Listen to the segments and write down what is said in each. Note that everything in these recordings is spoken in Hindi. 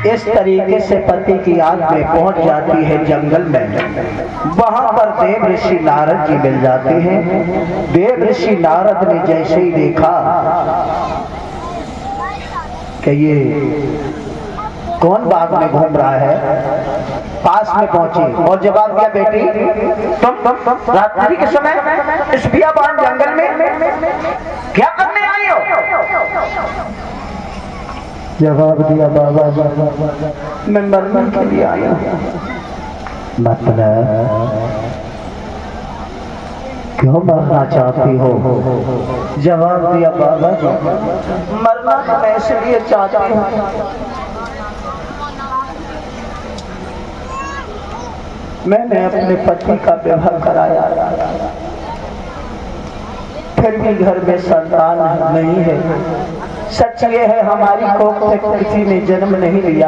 इस तरीके से पति की आग में पहुंच जाती है जंगल में। वहां पर देव ऋषि नारद जी मिल जाते हैं। देव ऋषि नारद ने जैसे ही देखा कि ये कौन बाग में घूम रहा है, पास में पहुंचे और जवाब दिया, बेटी तुम रात्रि के समय इस बियाबान जंगल में क्या करने आई हो? जवाब दिया, बाबा मैं मरने के लिए आया हूं। मतलब क्यों मरना चाहती हो? जवाब दिया, बाबा जी मरना तो मैं इसलिए चाहती हूँ, मैंने अपने पति का विवाह कराया, फिर भी घर में संतान नहीं है। सच ये है हमारी कोख से किसी ने जन्म नहीं लिया।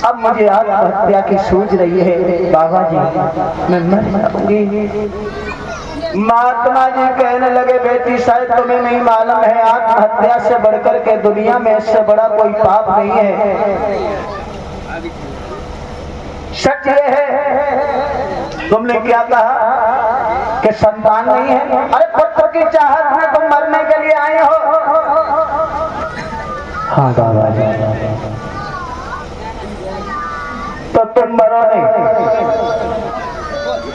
अब मुझे आत्महत्या की सूझ रही है। बाबा जी मैं मर जाऊंगी। महात्मा जी कहने लगे, बेटी शायद तुम्हें नहीं मालूम है, आत्महत्या से बढ़कर के दुनिया में इससे बड़ा कोई पाप नहीं है। सच ये है तुमने क्या कहा कि संतान नहीं है? अरे पुत्र की चाहत में तुम मरने के लिए आए हो? हाँ बाबा जी। तो तुम मरो नहीं,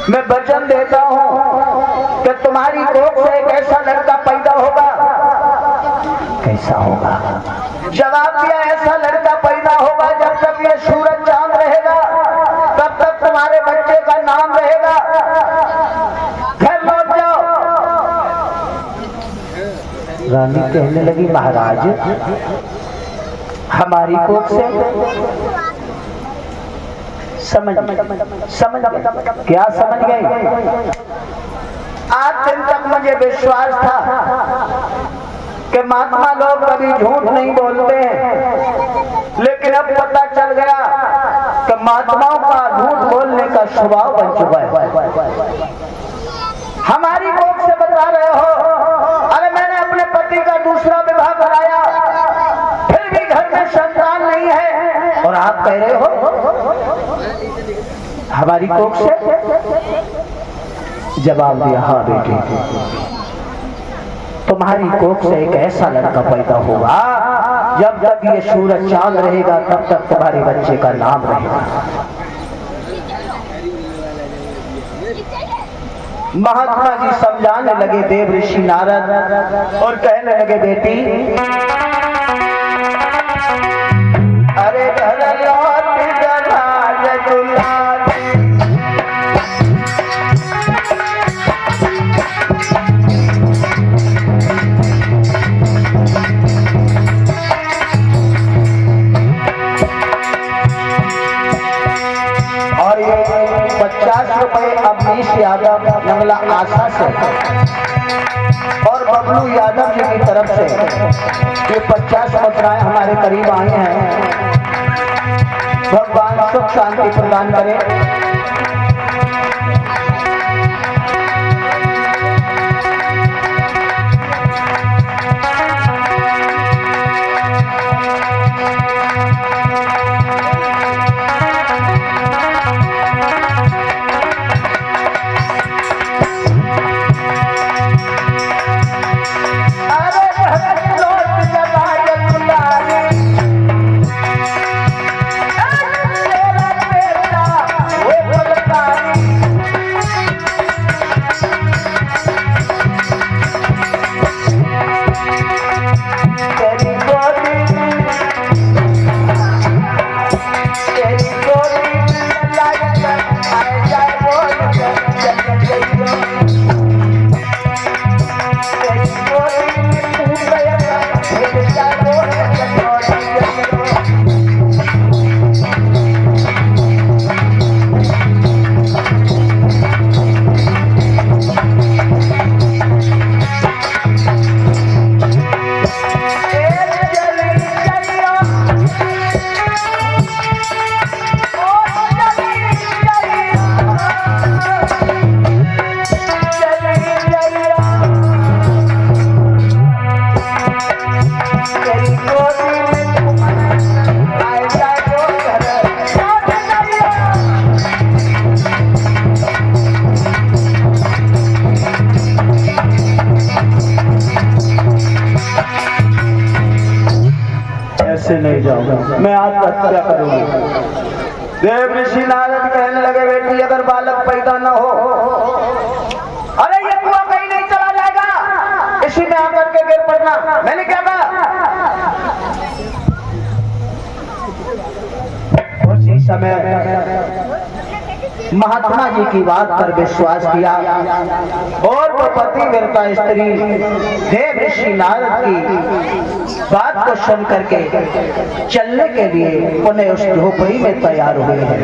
मैं वचन देता हूं कि तुम्हारी कोख से एक ऐसा लड़का पैदा होगा। कैसा होगा? जवाब दिया, ऐसा लड़का पैदा होगा जब तक ये सूरज चांद रहेगा तब तक तुम्हारे बच्चे का नाम रहेगा। घर लौट जाओ। रानी कहने लगी, महाराज हमारी कोख से समझ क्या समझ गई? आज दिन तक मुझे विश्वास था कि महात्मा लोग कभी झूठ नहीं बोलते हैं, लेकिन अब पता चल गया कि महात्माओं का झूठ बोलने का स्वभाव बन चुका है। हमारी कोख से बता रहे हो? अरे मैंने अपने पति का दूसरा विवाह कराया, फिर भी घर में संतान नहीं है, और आप कह रहे हो हमारी कोख से? जवाब दिया, हाँ बेटी तुम्हारी कोख से एक ऐसा लड़का पैदा होगा जब तक ये सूरज चांद रहेगा तब तक तुम्हारे बच्चे का नाम रहेगा। महात्मा जी समझाने लगे देव ऋषि नारद और कहने लगे, बेटी अरे घर लौट जरा दुलारी। और ये 50 रुपए अवनीश यादव नंगला आशा से और बबलू यादव जी की तरफ से ये 50 मुद्राएं हमारे करीब आई हैं। भगवान सुख शांति प्रदान करें। मैं आत्महत्या करूंगी। देव ऋषि नारद कहने लगे बेटी अगर बालक पैदा न हो, अरे ये कुआं कहीं नहीं चला जाएगा, इसी में आकर के गिर पड़ना। मैंने क्या कहा? उसी समय महात्मा जी की बात पर विश्वास किया और वो पतिव्रता स्त्री देव ऋषि नारद की बात को सुन करके चलने के लिए पुनः उस झोपड़ी में तैयार हुए हैं।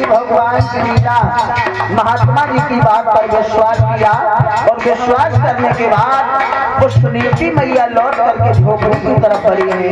भगवान श्री राम महात्मा जी की बात पर विश्वास किया और विश्वास करने के बाद वो सुनीति मैया लौट करके झोपड़ी की तरफ बढ़ी है।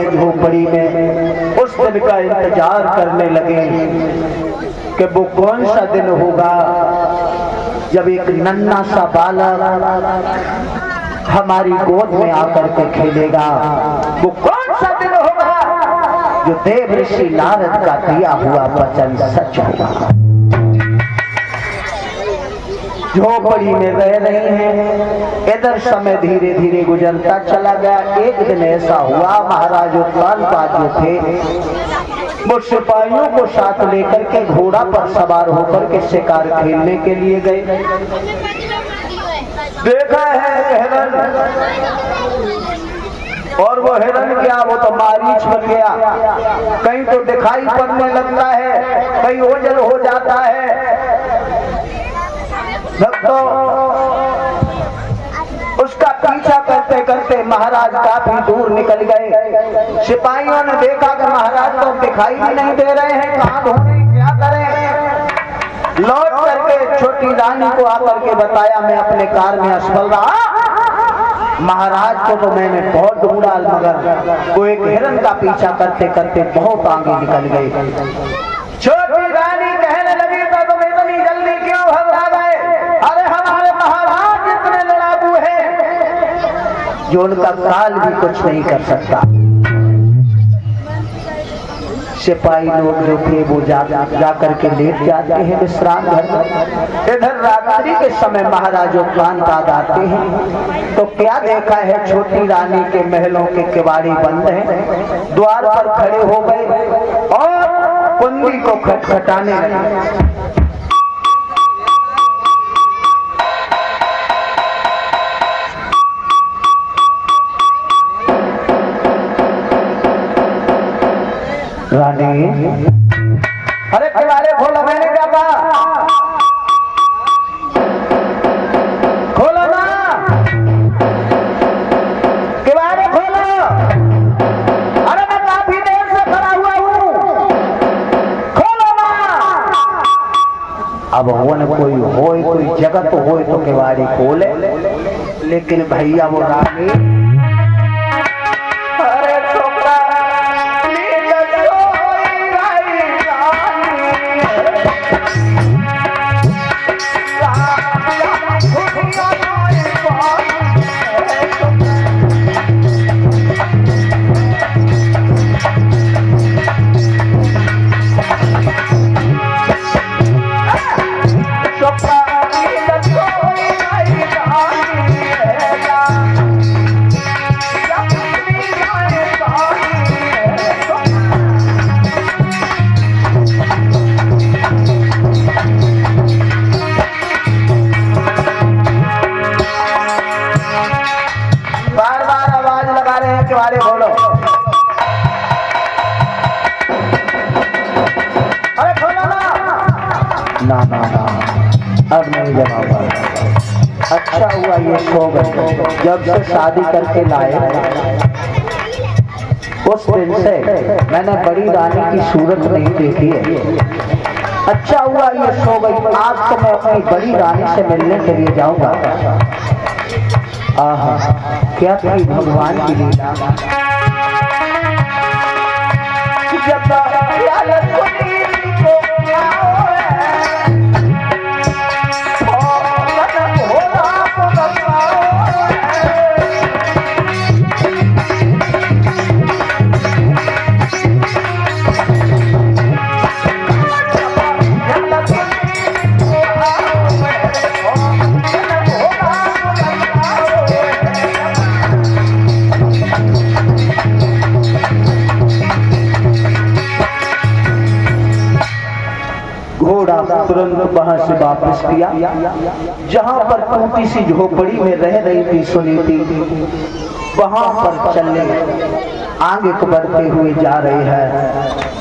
झोपड़ी में उस दिन का इंतजार करने लगे कि वो कौन सा दिन होगा जब एक नन्हा सा बालक हमारी गोद में आकर के खेलेगा। वो कौन सा दिन होगा जो देव ऋषि नारद का दिया हुआ वचन सच होगा। झोपड़ी में रह रहे हैं, इधर समय धीरे धीरे गुजरता चला गया। एक दिन ऐसा हुआ महाराज उत्तानपाद जो थे वो सिपाहियों को साथ लेकर के घोड़ा पर सवार होकर के शिकार खेलने के लिए गए। देखा है हिरन, और वो हिरन क्या, वो तो मारीच बन गया। कहीं तो दिखाई पड़ने लगता है, कहीं ओझल हो जाता है। तो उसका पीछा करते करते महाराज काफी दूर निकल गए। सिपाहियों ने देखा कि महाराज तो दिखाई भी नहीं दे रहे हैं, कहाँ ढूंढे, क्या करें। लौट करके छोटी रानी को आकर के बताया मैं अपने कार में असफल रहा, महाराज को तो मैंने बहुत ढूंढा मगर वो एक हिरन का पीछा करते करते बहुत आगे निकल गए। छोटी रानी कहने लगी तो तुम इतनी जल्दी क्यों घबरा गए? अरे हमारे महाराज इतने लड़ाकू हैं जो उनका काल भी कुछ नहीं कर सकता। सिपाही लोग जो थे वो जा करके लेट जाते हैं विश्राम घर में। इधर रात्रि के समय महाराज उत्तानपाद आते हैं तो क्या देखा है, छोटी रानी के महलों के किवाड़ी बंद हैं, द्वार पर खड़े हो गए और कुंडी को खटखटाने लगे। रानी, अरे किवाड़े खोलो, मैंने क्या कहा, खोलो ना, किवाड़े खोलो। अरे मैं काफी देर से खड़ा हुआ हूँ, खोलो ना। अब हो न कोई जगह तो हो तो किवाड़ी खोले, लेकिन भैया वो रानी, ना ना ना, अब नहीं जमाऊंगा। अच्छा हुआ ये सो गए, जब से शादी करके लाए उस दिन से मैंने बड़ी रानी की सूरत नहीं देखी है। अच्छा हुआ ये सो गई, आज तो मैं अपनी बड़ी रानी से मिलने के लिए जाऊंगा। आहा, क्या थी भगवान की लीला। घोड़ा तुरंत वहां से वापस किया, जहां पर टूटी सी झोपड़ी में रह रही थी सुनीति, वहां पर चलने आगे बढ़ते हुए जा रहे हैं।